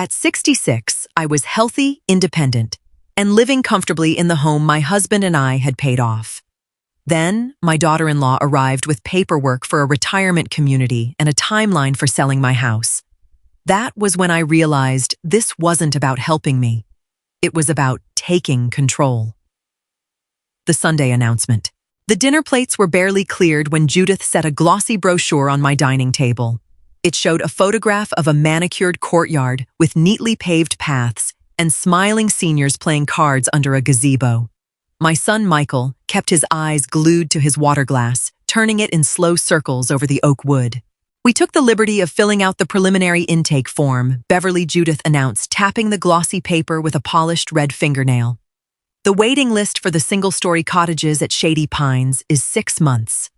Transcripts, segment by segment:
At 66, I was healthy, independent, and living comfortably in the home my husband and I had paid off. Then, my daughter-in-law arrived with paperwork for a retirement community and a timeline for selling my house. That was when I realized this wasn't about helping me. It was about taking control. The Sunday announcement. The dinner plates were barely cleared when Judith set a glossy brochure on my dining table. It showed a photograph of a manicured courtyard with neatly paved paths and smiling seniors playing cards under a gazebo. My son Michael kept his eyes glued to his water glass, turning it in slow circles over the oak wood. We took the liberty of filling out the preliminary intake form, Beverly, Judith announced, tapping the glossy paper with a polished red fingernail. The waiting list for the single-story cottages at Shady Pines is 6 months.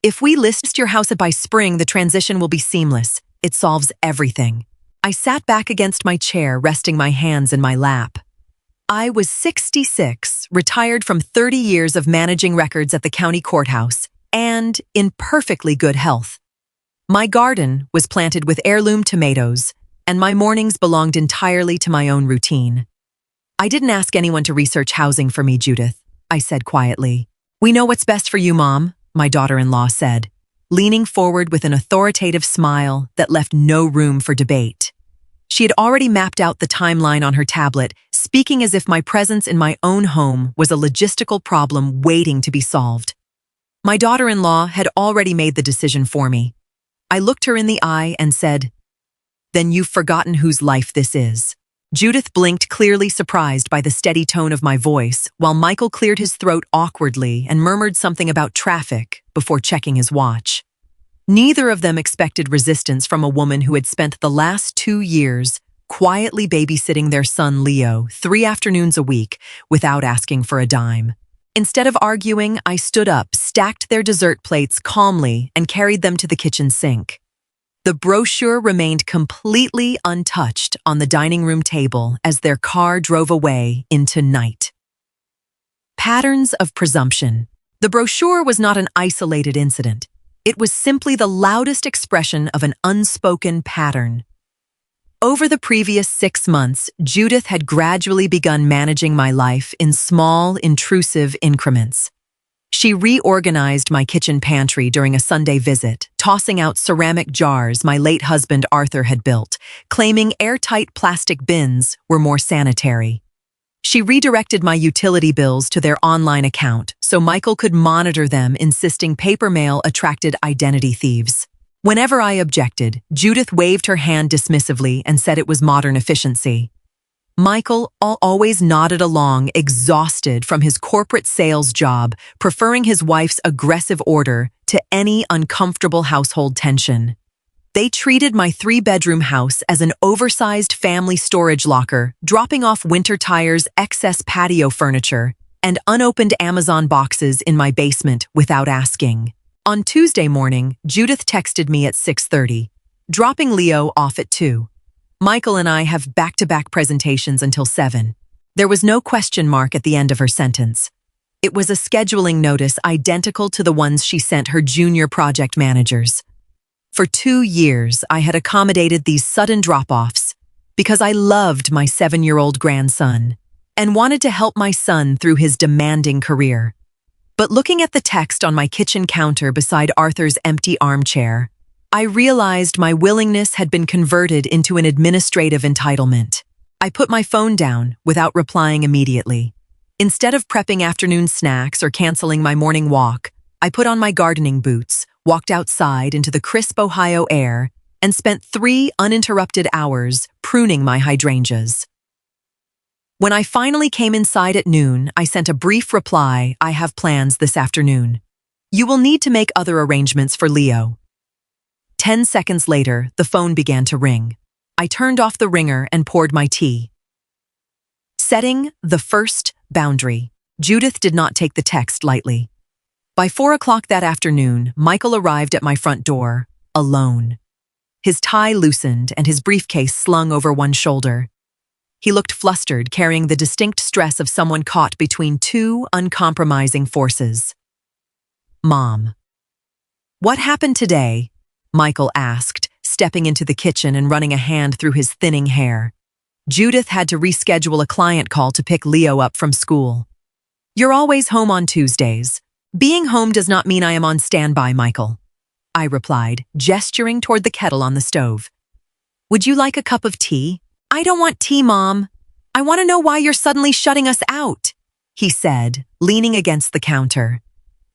If we list your house by spring, the transition will be seamless. It solves everything. I sat back against my chair, resting my hands in my lap. I was 66, retired from 30 years of managing records at the county courthouse, and in perfectly good health. My garden was planted with heirloom tomatoes, and my mornings belonged entirely to my own routine. I didn't ask anyone to research housing for me, Judith, I said quietly. We know what's best for you, Mom, my daughter-in-law said, leaning forward with an authoritative smile that left no room for debate. She had already mapped out the timeline on her tablet, speaking as if my presence in my own home was a logistical problem waiting to be solved. My daughter-in-law had already made the decision for me. I looked her in the eye and said, "Then you've forgotten whose life this is." Judith blinked, clearly surprised by the steady tone of my voice, while Michael cleared his throat awkwardly and murmured something about traffic before checking his watch. Neither of them expected resistance from a woman who had spent the last 2 years quietly babysitting their son Leo 3 afternoons a week without asking for a dime. Instead of arguing, I stood up, stacked their dessert plates calmly, and carried them to the kitchen sink. The brochure remained completely untouched on the dining room table as their car drove away into night. Patterns of presumption. The brochure was not an isolated incident. It was simply the loudest expression of an unspoken pattern. Over the previous 6 months, Judith had gradually begun managing my life in small, intrusive increments. She reorganized my kitchen pantry during a Sunday visit, tossing out ceramic jars my late husband Arthur had built, claiming airtight plastic bins were more sanitary. She redirected my utility bills to their online account so Michael could monitor them, insisting paper mail attracted identity thieves. Whenever I objected, Judith waved her hand dismissively and said it was modern efficiency. Michael always nodded along, exhausted from his corporate sales job, preferring his wife's aggressive order to any uncomfortable household tension. They treated my 3-bedroom house as an oversized family storage locker, dropping off winter tires, excess patio furniture, and unopened Amazon boxes in my basement without asking. On Tuesday morning, Judith texted me at 6:30, dropping Leo off at 2. Michael and I have back-to-back presentations until 7. There was no question mark at the end of her sentence. It was a scheduling notice identical to the ones she sent her junior project managers. For 2 years, I had accommodated these sudden drop-offs because I loved my 7-year-old grandson and wanted to help my son through his demanding career. But looking at the text on my kitchen counter beside Arthur's empty armchair, I realized my willingness had been converted into an administrative entitlement. I put my phone down without replying immediately. Instead of prepping afternoon snacks or canceling my morning walk, I put on my gardening boots, walked outside into the crisp Ohio air, and spent 3 uninterrupted hours pruning my hydrangeas. When I finally came inside at noon, I sent a brief reply, "I have plans this afternoon. You will need to make other arrangements for Leo." 10 seconds later, the phone began to ring. I turned off the ringer and poured my tea. Setting the first boundary. Judith did not take the text lightly. By 4 o'clock that afternoon, Michael arrived at my front door, alone. His tie loosened and his briefcase slung over one shoulder. He looked flustered, carrying the distinct stress of someone caught between 2 uncompromising forces. "Mom." "What happened today?" Michael asked, stepping into the kitchen and running a hand through his thinning hair. Judith had to reschedule a client call to pick Leo up from school. "You're always home on Tuesdays. Being home does not mean I am on standby, Michael," I replied, gesturing toward the kettle on the stove. "Would you like a cup of tea?" "I don't want tea, Mom. I want to know why you're suddenly shutting us out," he said, leaning against the counter.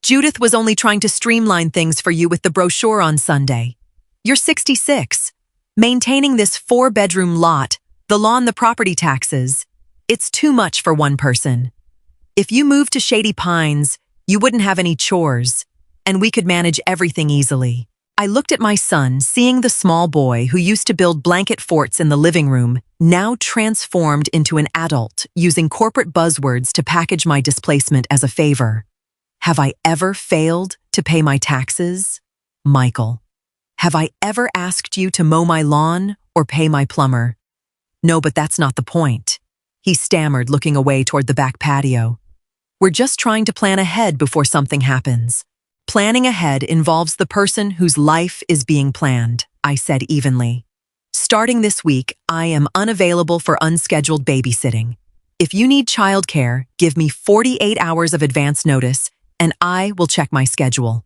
"Judith was only trying to streamline things for you with the brochure on Sunday. You're 66. Maintaining this 4-bedroom lot, the lawn, the property taxes. It's too much for one person. If you moved to Shady Pines, you wouldn't have any chores, and we could manage everything easily." I looked at my son, seeing the small boy who used to build blanket forts in the living room, now transformed into an adult, using corporate buzzwords to package my displacement as a favor. Have I ever failed to pay my taxes? Michael. Have I ever asked you to mow my lawn or pay my plumber? No, but that's not the point, he stammered, looking away toward the back patio. We're just trying to plan ahead before something happens. Planning ahead involves the person whose life is being planned, I said evenly. Starting this week, I am unavailable for unscheduled babysitting. If you need childcare, give me 48 hours of advance notice, and I will check my schedule.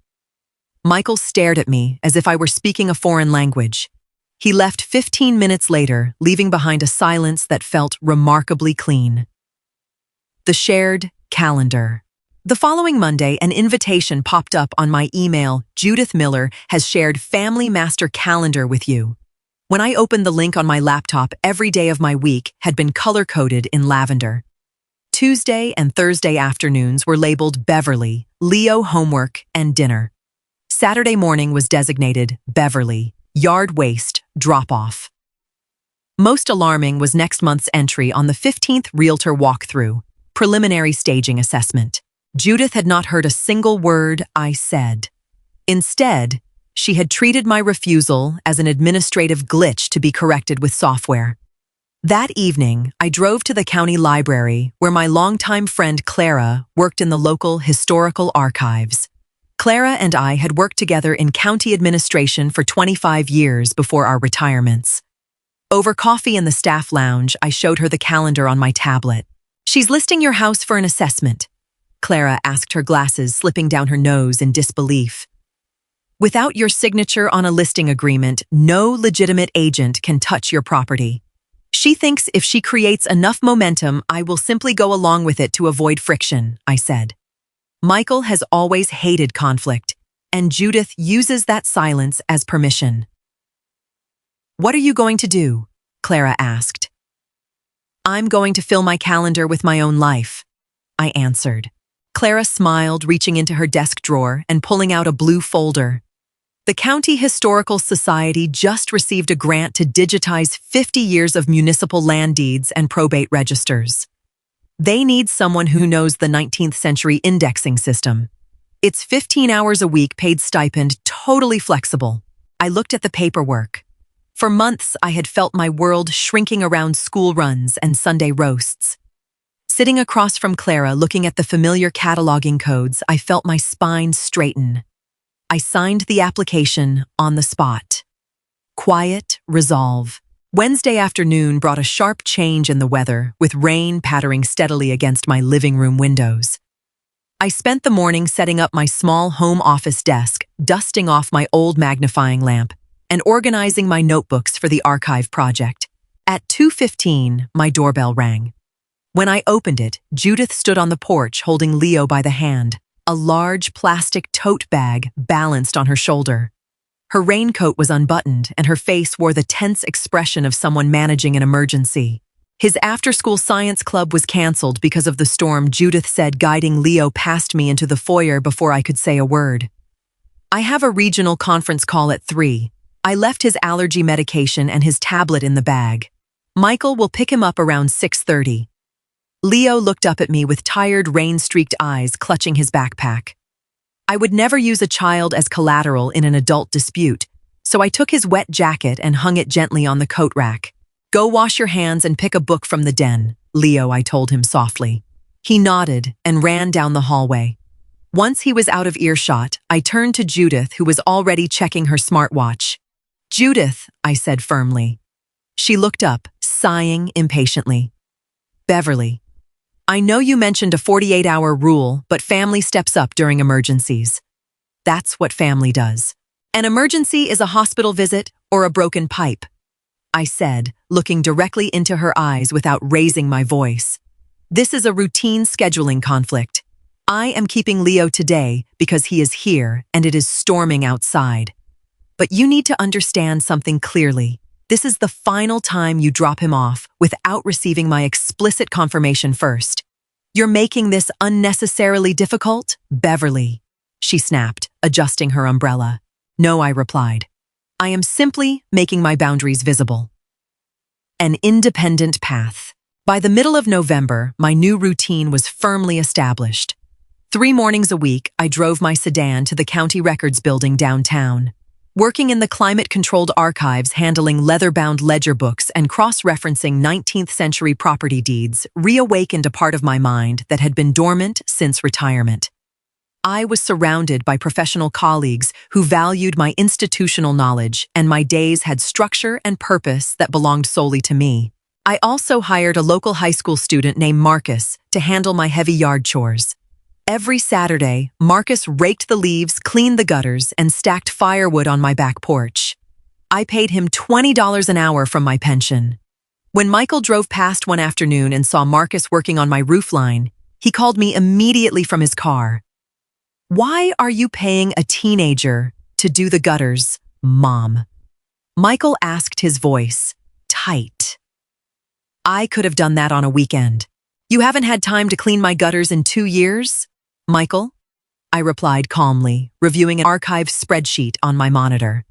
Michael stared at me as if I were speaking a foreign language. He left 15 minutes later, leaving behind a silence that felt remarkably clean. The shared calendar. The following Monday, an invitation popped up on my email. "Judith Miller has shared Family Master Calendar with you." When I opened the link on my laptop, every day of my week had been color-coded in lavender. Tuesday and Thursday afternoons were labeled Beverly, Leo homework, and dinner. Saturday morning was designated Beverly, yard waste, drop-off. Most alarming was next month's entry on the 15th Realtor walkthrough, preliminary staging assessment. Judith had not heard a single word I said. Instead, she had treated my refusal as an administrative glitch to be corrected with software. That evening, I drove to the county library where my longtime friend Clara worked in the local historical archives. Clara and I had worked together in county administration for 25 years before our retirements. Over coffee in the staff lounge, I showed her the calendar on my tablet. "She's listing your house for an assessment," Clara asked, her glasses slipping down her nose in disbelief. "Without your signature on a listing agreement, no legitimate agent can touch your property. She thinks if she creates enough momentum, I will simply go along with it to avoid friction," I said. Michael has always hated conflict, and Judith uses that silence as permission. "What are you going to do?" Clara asked. "I'm going to fill my calendar with my own life," I answered. Clara smiled, reaching into her desk drawer and pulling out a blue folder. The County Historical Society just received a grant to digitize 50 years of municipal land deeds and probate registers. They need someone who knows the 19th century indexing system. It's 15 hours a week, paid stipend, totally flexible. I looked at the paperwork. For months, I had felt my world shrinking around school runs and Sunday roasts. Sitting across from Clara, looking at the familiar cataloging codes, I felt my spine straighten. I signed the application on the spot. Quiet resolve. Wednesday afternoon brought a sharp change in the weather, with rain pattering steadily against my living room windows. I spent the morning setting up my small home office desk, dusting off my old magnifying lamp, and organizing my notebooks for the archive project. At 2:15, my doorbell rang. When I opened it, Judith stood on the porch holding Leo by the hand, a large plastic tote bag balanced on her shoulder. Her raincoat was unbuttoned, and her face wore the tense expression of someone managing an emergency. His after-school science club was canceled because of the storm, Judith said, guiding Leo past me into the foyer before I could say a word. "I have a regional conference call at 3. I left his allergy medication and his tablet in the bag. Michael will pick him up around 6:30. Leo looked up at me with tired, rain-streaked eyes, clutching his backpack. I would never use a child as collateral in an adult dispute, so I took his wet jacket and hung it gently on the coat rack. "Go wash your hands and pick a book from the den, Leo," I told him softly. He nodded and ran down the hallway. Once he was out of earshot, I turned to Judith, who was already checking her smartwatch. Judith, I said firmly. She looked up, sighing impatiently. Beverly, I know you mentioned a 48-hour rule, but family steps up during emergencies. That's what family does. An emergency is a hospital visit or a broken pipe, I said, looking directly into her eyes without raising my voice. This is a routine scheduling conflict. I am keeping Leo today because he is here and it is storming outside. But you need to understand something clearly. This is the final time you drop him off without receiving my explicit confirmation first. You're making this unnecessarily difficult, Beverly, she snapped, adjusting her umbrella. No, I replied. I am simply making my boundaries visible. An independent path. By the middle of November, my new routine was firmly established. 3 mornings a week, I drove my sedan to the county records building downtown. Working in the climate-controlled archives handling leather-bound ledger books and cross-referencing 19th-century property deeds reawakened a part of my mind that had been dormant since retirement. I was surrounded by professional colleagues who valued my institutional knowledge, and my days had structure and purpose that belonged solely to me. I also hired a local high school student named Marcus to handle my heavy yard chores. Every Saturday, Marcus raked the leaves, cleaned the gutters, and stacked firewood on my back porch. I paid him $20 an hour from my pension. When Michael drove past one afternoon and saw Marcus working on my roofline, he called me immediately from his car. Why are you paying a teenager to do the gutters, Mom? Michael asked, his voice tight. I could have done that on a weekend. You haven't had time to clean my gutters in 2 years? Michael? I replied calmly, reviewing an archive spreadsheet on my monitor.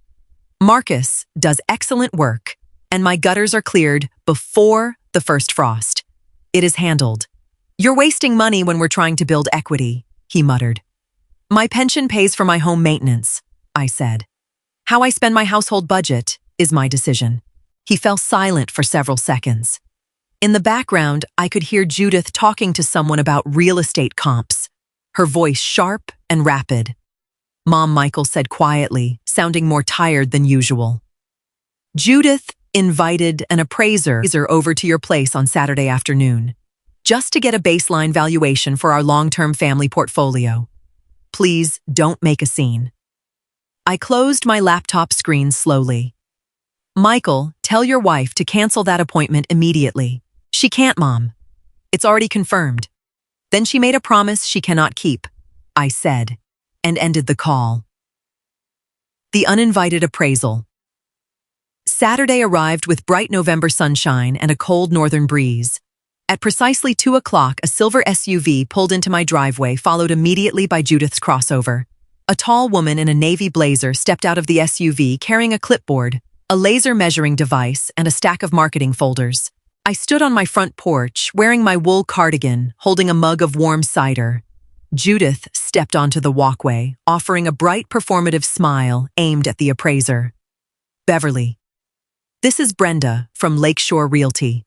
Marcus does excellent work, and my gutters are cleared before the first frost. It is handled. You're wasting money when we're trying to build equity, he muttered. My pension pays for my home maintenance, I said. How I spend my household budget is my decision. He fell silent for several seconds. In the background, I could hear Judith talking to someone about real estate comps, her voice sharp and rapid. Mom, Michael said quietly, sounding more tired than usual. Judith invited an appraiser over to your place on Saturday afternoon, just to get a baseline valuation for our long-term family portfolio. Please don't make a scene. I closed my laptop screen slowly. Michael, tell your wife to cancel that appointment immediately. She can't, Mom. It's already confirmed. Then she made a promise she cannot keep, I said, and ended the call. The uninvited appraisal. Saturday arrived with bright November sunshine and a cold northern breeze. At precisely 2 o'clock, a silver SUV pulled into my driveway, followed immediately by Judith's crossover. A tall woman in a navy blazer stepped out of the SUV carrying a clipboard, a laser measuring device, and a stack of marketing folders. I stood on my front porch, wearing my wool cardigan, holding a mug of warm cider. Judith stepped onto the walkway, offering a bright, performative smile aimed at the appraiser. Beverly. This is Brenda from Lakeshore Realty.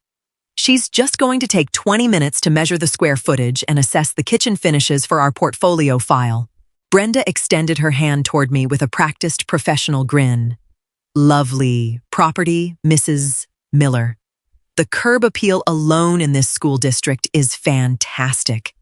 She's just going to take 20 minutes to measure the square footage and assess the kitchen finishes for our portfolio file. Brenda extended her hand toward me with a practiced professional grin. Lovely property, Mrs. Miller. The curb appeal alone in this school district is fantastic.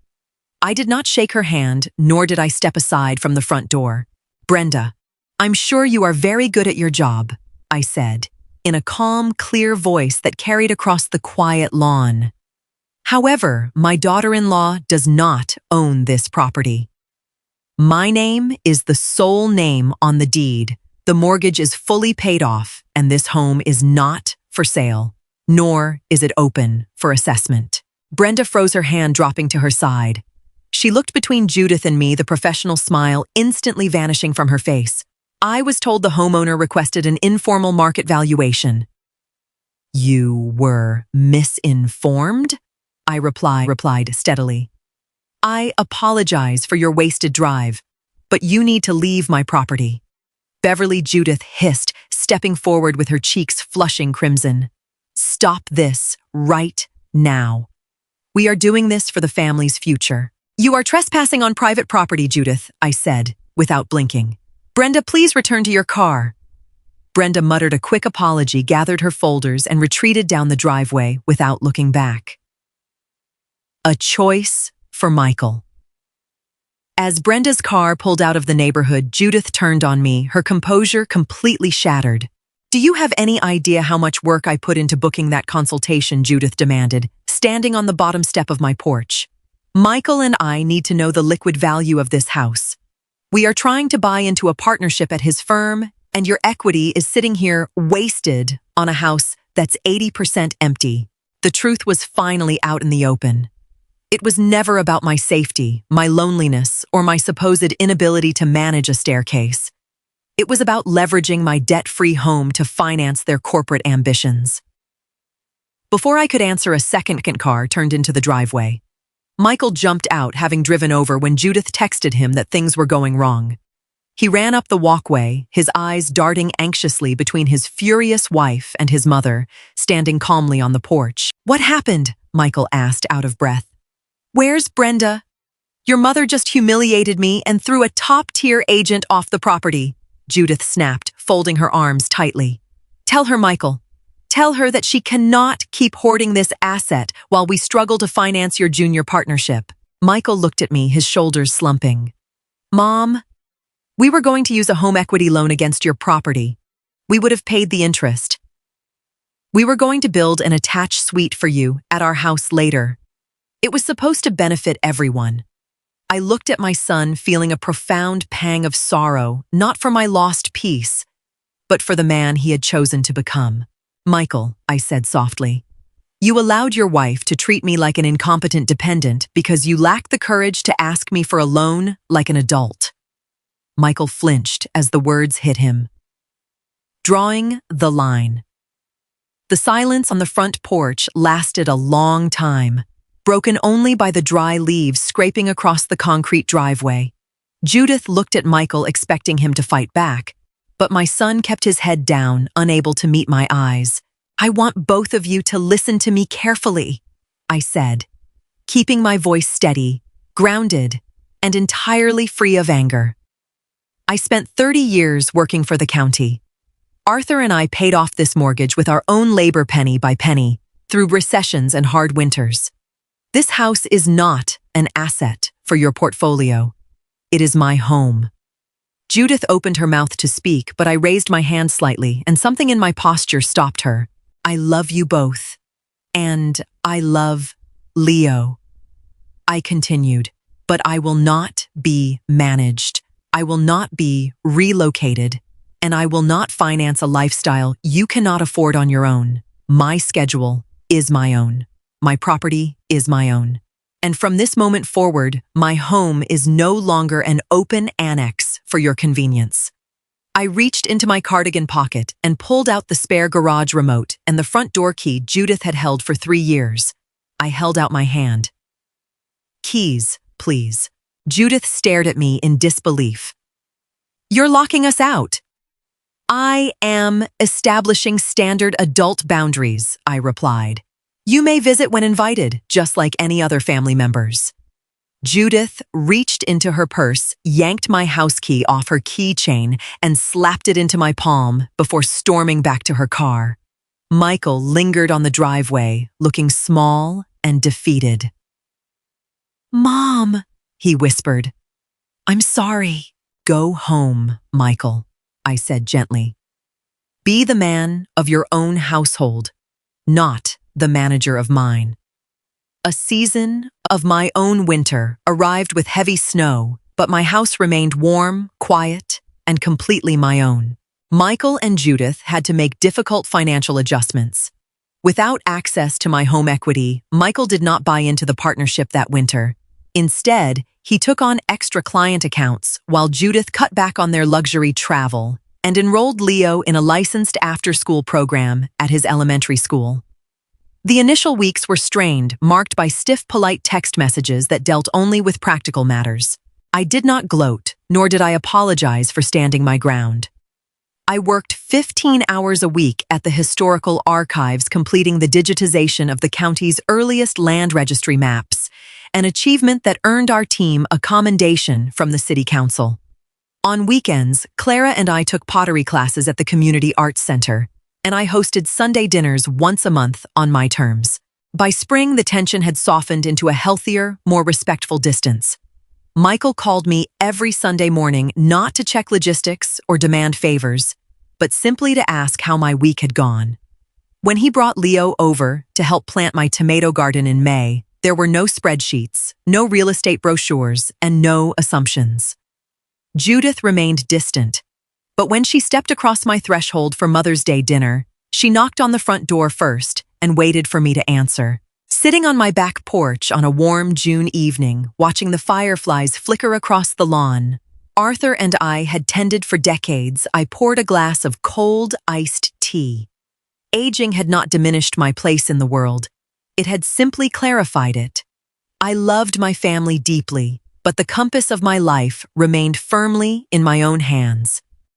I did not shake her hand, nor did I step aside from the front door. Brenda, I'm sure you are very good at your job, I said, in a calm, clear voice that carried across the quiet lawn. However, my daughter-in-law does not own this property. My name is the sole name on the deed. The mortgage is fully paid off, and this home is not for sale, nor is it open for assessment. Brenda froze her hand, dropping to her side. She looked between Judith and me, the professional smile instantly vanishing from her face. I was told the homeowner requested an informal market valuation. You were misinformed? I replied steadily. I apologize for your wasted drive, but you need to leave my property. Beverly, Judith hissed, stepping forward with her cheeks flushing crimson. Stop this right now. We are doing this for the family's future. You are trespassing on private property, Judith, I said, without blinking. Brenda, please return to your car. Brenda muttered a quick apology, gathered her folders, and retreated down the driveway without looking back. A choice for Michael. As Brenda's car pulled out of the neighborhood, Judith turned on me, her composure completely shattered. "Do you have any idea how much work I put into booking that consultation?" Judith demanded, standing on the bottom step of my porch. "Michael and I need to know the liquid value of this house. We are trying to buy into a partnership at his firm, and your equity is sitting here wasted on a house that's 80% empty." The truth was finally out in the open. It was never about my safety, my loneliness, or my supposed inability to manage a staircase. It was about leveraging my debt-free home to finance their corporate ambitions. Before I could answer, a second car turned into the driveway. Michael jumped out, having driven over when Judith texted him that things were going wrong. He ran up the walkway, his eyes darting anxiously between his furious wife and his mother, standing calmly on the porch. "What happened?" Michael asked, out of breath. "Where's Brenda? Your mother just humiliated me and threw a top-tier agent off the property," Judith snapped, folding her arms tightly. "Tell her, Michael. Tell her that she cannot keep hoarding this asset while we struggle to finance your junior partnership." Michael looked at me, his shoulders slumping. "Mom, we were going to use a home equity loan against your property. We would have paid the interest. We were going to build an attached suite for you at our house later. It was supposed to benefit everyone." I looked at my son, feeling a profound pang of sorrow, not for my lost peace, but for the man he had chosen to become. "Michael," I said softly, "you allowed your wife to treat me like an incompetent dependent because you lacked the courage to ask me for a loan like an adult." Michael flinched as the words hit him. Drawing the line. The silence on the front porch lasted a long time, broken only by the dry leaves scraping across the concrete driveway. Judith looked at Michael, expecting him to fight back, but my son kept his head down, unable to meet my eyes. "I want both of you to listen to me carefully," I said, keeping my voice steady, grounded, and entirely free of anger. "I spent 30 years working for the county. Arthur and I paid off this mortgage with our own labor, penny by penny, through recessions and hard winters. This house is not an asset for your portfolio. It is my home." Judith opened her mouth to speak, but I raised my hand slightly, and something in my posture stopped her. "I love you both. And I love Leo," I continued, "but I will not be managed. I will not be relocated, and I will not finance a lifestyle you cannot afford on your own. My schedule is my own. My property is my own. And from this moment forward, my home is no longer an open annex for your convenience." I reached into my cardigan pocket and pulled out the spare garage remote and the front door key Judith had held for 3 years. I held out my hand. "Keys, please." Judith stared at me in disbelief. "You're locking us out." "I am establishing standard adult boundaries," I replied. "You may visit when invited, just like any other family members." Judith reached into her purse, yanked my house key off her keychain, and slapped it into my palm before storming back to her car. Michael lingered on the driveway, looking small and defeated. "Mom," he whispered. "I'm sorry." "Go home, Michael," I said gently. "Be the man of your own household, not the manager of mine." A season of my own winter arrived with heavy snow, but my house remained warm, quiet, and completely my own. Michael and Judith had to make difficult financial adjustments. Without access to my home equity, Michael did not buy into the partnership that winter. Instead, he took on extra client accounts while Judith cut back on their luxury travel and enrolled Leo in a licensed after-school program at his elementary school. The initial weeks were strained, marked by stiff, polite text messages that dealt only with practical matters. I did not gloat, nor did I apologize for standing my ground. I worked 15 hours a week at the historical archives, completing the digitization of the county's earliest land registry maps, an achievement that earned our team a commendation from the city council. On weekends, Clara and I took pottery classes at the Community Arts Center, and I hosted Sunday dinners once a month on my terms. By spring, the tension had softened into a healthier, more respectful distance. Michael called me every Sunday morning not to check logistics or demand favors, but simply to ask how my week had gone. When he brought Leo over to help plant my tomato garden in May, there were no spreadsheets, no real estate brochures, and no assumptions. Judith remained distant, but when she stepped across my threshold for Mother's Day dinner, she knocked on the front door first and waited for me to answer. Sitting on my back porch on a warm June evening, watching the fireflies flicker across the lawn, Arthur and I had tended for decades. I poured a glass of cold, iced tea. Aging had not diminished my place in the world. It had simply clarified it. I loved my family deeply, but the compass of my life remained firmly in my own hands.